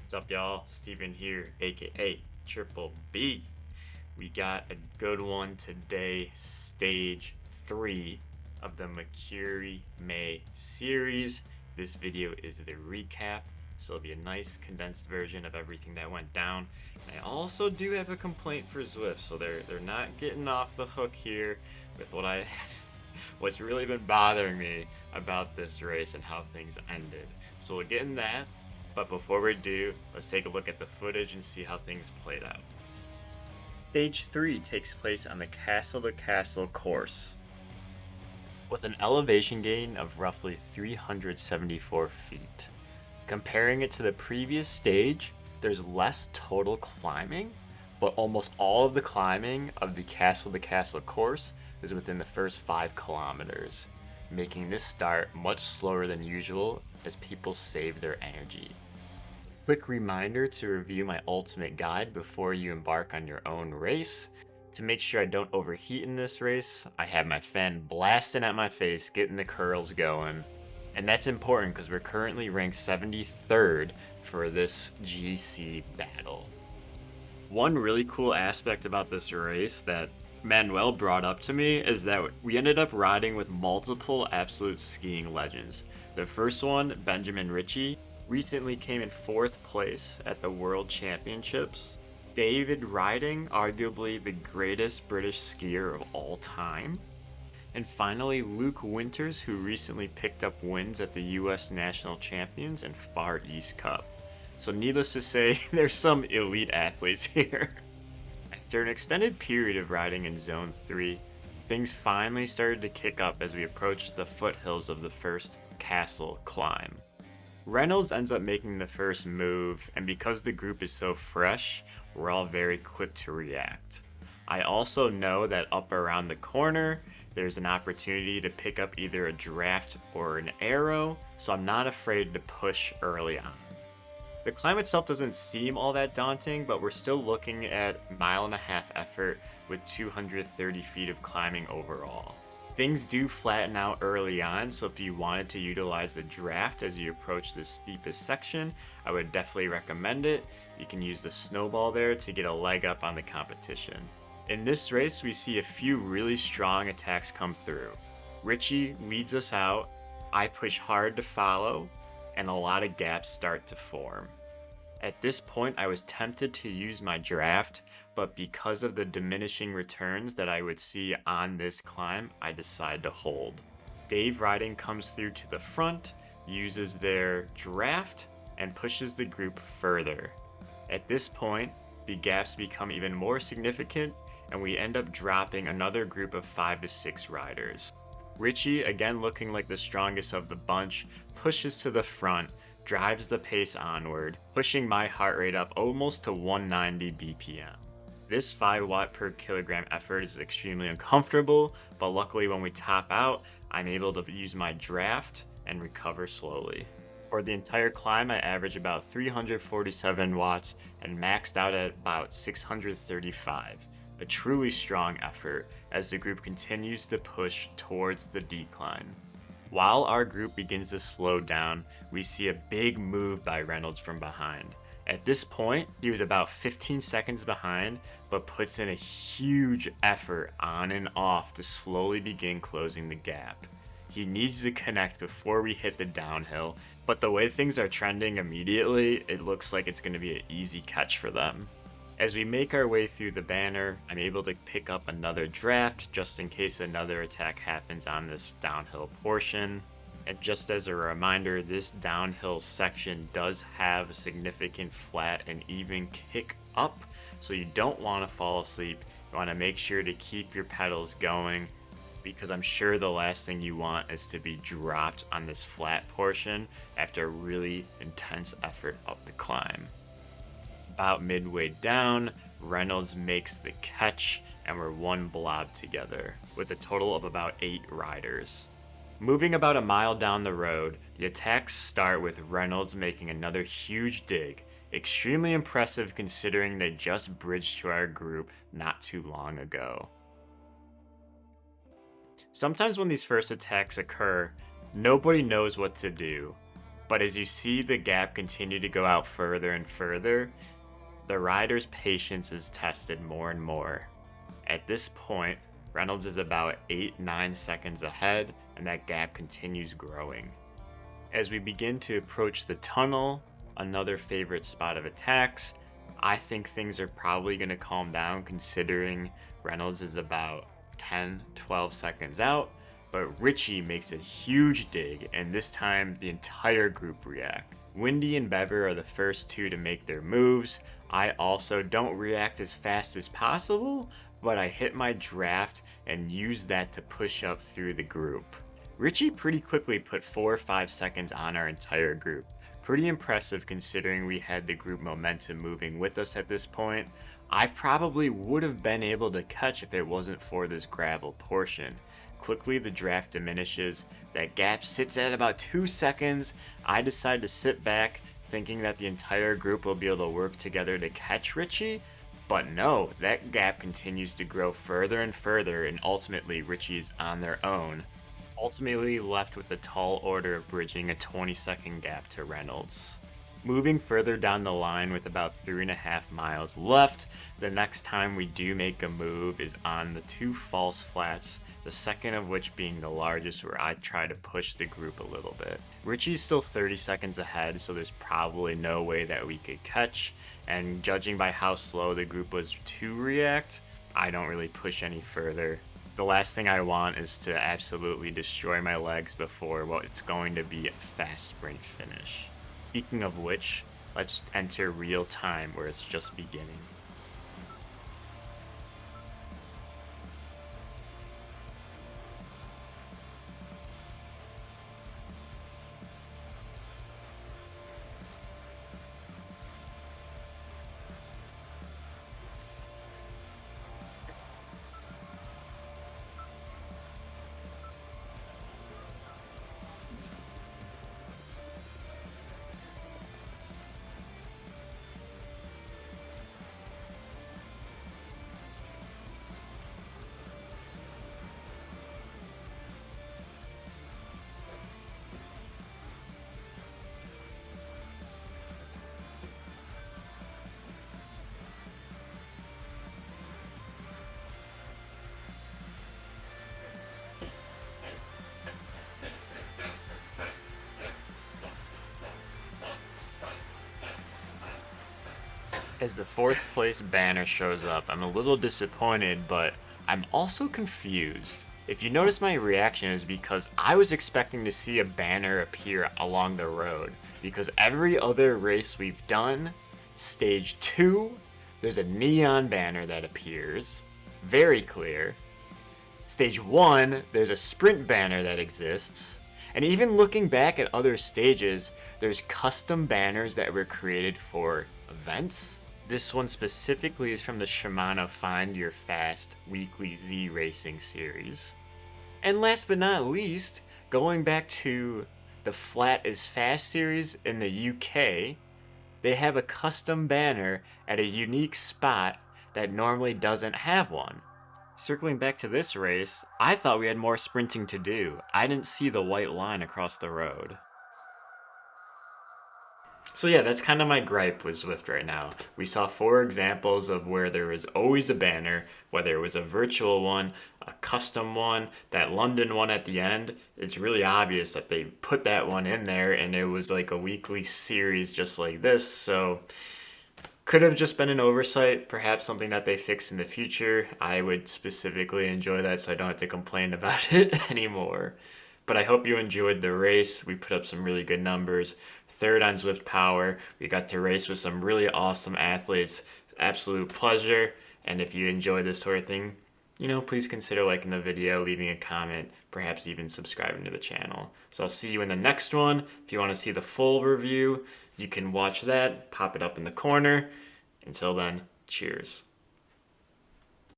What's up, y'all? Steven here, aka Triple B. We got a good one today, stage 3 of the Makuri May series. This video is the recap, so it'll be a nice condensed version of everything that went down. And I also do have a complaint for Zwift, so they're not getting off the hook here with what's really been bothering me about this race and how things ended. So we'll get in that. But before we do, let's take a look at the footage and see how things played out. Stage 3 takes place on the Castle to Castle course. With an elevation gain of roughly 374 feet. Comparing it to the previous stage, there's less total climbing, but almost all of the climbing of the Castle to Castle course is within the first 5 kilometers, making this start much slower than usual as people save their energy. Quick reminder to review my ultimate guide before you embark on your own race. To make sure I don't overheat in this race, I have my fan blasting at my face, getting the curls going. And that's important because we're currently ranked 73rd for this GC battle. One really cool aspect about this race that Manuel brought up to me is that we ended up riding with multiple absolute skiing legends. The first one, Benjamin Ritchie, recently came in 4th place at the World Championships. David Ryding, arguably the greatest British skier of all time. And finally, Luke Winters, who recently picked up wins at the US National Champions and Far East Cup. So needless to say, there's some elite athletes here. After an extended period of riding in Zone 3, things finally started to kick up as we approached the foothills of the first castle climb. Reynolds ends up making the first move, and because the group is so fresh, we're all very quick to react. I also know that up around the corner, there's an opportunity to pick up either a draft or an arrow, so I'm not afraid to push early on. The climb itself doesn't seem all that daunting, but we're still looking at a 1.5 mile effort with 230 feet of climbing overall. Things do flatten out early on, so if you wanted to utilize the draft as you approach the steepest section, I would definitely recommend it. You can use the snowball there to get a leg up on the competition. In this race, we see a few really strong attacks come through. Ritchie leads us out, I push hard to follow, and a lot of gaps start to form. At this point, I was tempted to use my draft, but because of the diminishing returns that I would see on this climb, I decided to hold. Dave Ryding comes through to the front, uses their draft, and pushes the group further. At this point, the gaps become even more significant, and we end up dropping another group of 5 to 6 riders. Ritchie, again looking like the strongest of the bunch, pushes to the front, drives the pace onward, pushing my heart rate up almost to 190 BPM. This 5 watt per kilogram effort is extremely uncomfortable, but luckily when we top out, I'm able to use my draft and recover slowly. For the entire climb, I average about 347 watts and maxed out at about 635. A truly strong effort as the group continues to push towards the decline. While our group begins to slow down, we see a big move by Reynolds from behind. At this point, he was about 15 seconds behind, but puts in a huge effort on and off to slowly begin closing the gap. He needs to connect before we hit the downhill, but the way things are trending immediately, it looks like it's going to be an easy catch for them. As we make our way through the banner, I'm able to pick up another draft just in case another attack happens on this downhill portion. And just as a reminder, this downhill section does have a significant flat and even kick up, so you don't want to fall asleep. You want to make sure to keep your pedals going, because I'm sure the last thing you want is to be dropped on this flat portion after a really intense effort up the climb. About midway down, Reynolds makes the catch and we're one blob together, with a total of about 8 riders. Moving about a mile down the road, the attacks start with Reynolds making another huge dig, extremely impressive considering they just bridged to our group not too long ago. Sometimes when these first attacks occur, nobody knows what to do. But as you see the gap continue to go out further and further, the rider's patience is tested more and more. At this point, Reynolds is about 8-9 seconds ahead, and that gap continues growing. As we begin to approach the tunnel, another favorite spot of attacks, I think things are probably going to calm down considering Reynolds is about 10-12 seconds out, but Ritchie makes a huge dig, and this time the entire group react. Windy and Bever are the first two to make their moves. I also don't react as fast as possible, but I hit my draft and use that to push up through the group. Ritchie pretty quickly put 4 or 5 seconds on our entire group. Pretty impressive considering we had the group momentum moving with us at this point. I probably would have been able to catch if it wasn't for this gravel portion. Quickly the draft diminishes, that gap sits at about 2 seconds. I decide to sit back thinking that the entire group will be able to work together to catch Ritchie, but no, that gap continues to grow further and further, and ultimately Ritchie's on their own. Ultimately left with the tall order of bridging a 20-second gap to Reynolds. Moving further down the line with about 3.5 miles left, the next time we do make a move is on the 2 false flats, the second of which being the largest, where I try to push the group a little bit. Ritchie's still 30 seconds ahead, so there's probably no way that we could catch, and judging by how slow the group was to react, I don't really push any further. The last thing I want is to absolutely destroy my legs before what's going to be a fast sprint finish. Speaking of which, let's enter real time where it's just beginning. As the 4th place banner shows up, I'm a little disappointed, but I'm also confused. If you notice, my reaction is because I was expecting to see a banner appear along the road, because every other race we've done, stage 2, there's a neon banner that appears, very clear. Stage 1, there's a sprint banner that exists. And even looking back at other stages, there's custom banners that were created for events. This one specifically is from the Shimano Find Your Fast weekly Zracing series. And last but not least, going back to the Flat is Fast series in the UK, they have a custom banner at a unique spot that normally doesn't have one. Circling back to this race, I thought we had more sprinting to do. I didn't see the white line across the road. So yeah, that's kind of my gripe with Zwift right now. We saw 4 examples of where there was always a banner, whether it was a virtual one, a custom one, that London one at the end. It's really obvious that they put that one in there and it was like a weekly series just like this, so could have just been an oversight, perhaps something that they fix in the future. I would specifically enjoy that so I don't have to complain about it anymore. But I hope you enjoyed the race. We put up some really good numbers. 3rd on Zwift Power. We got to race with some really awesome athletes. Absolute pleasure. And if you enjoy this sort of thing, please consider liking the video, leaving a comment, perhaps even subscribing to the channel. So I'll see you in the next one. If you want to see the full review, you can watch that. Pop it up in the corner. Until then, cheers.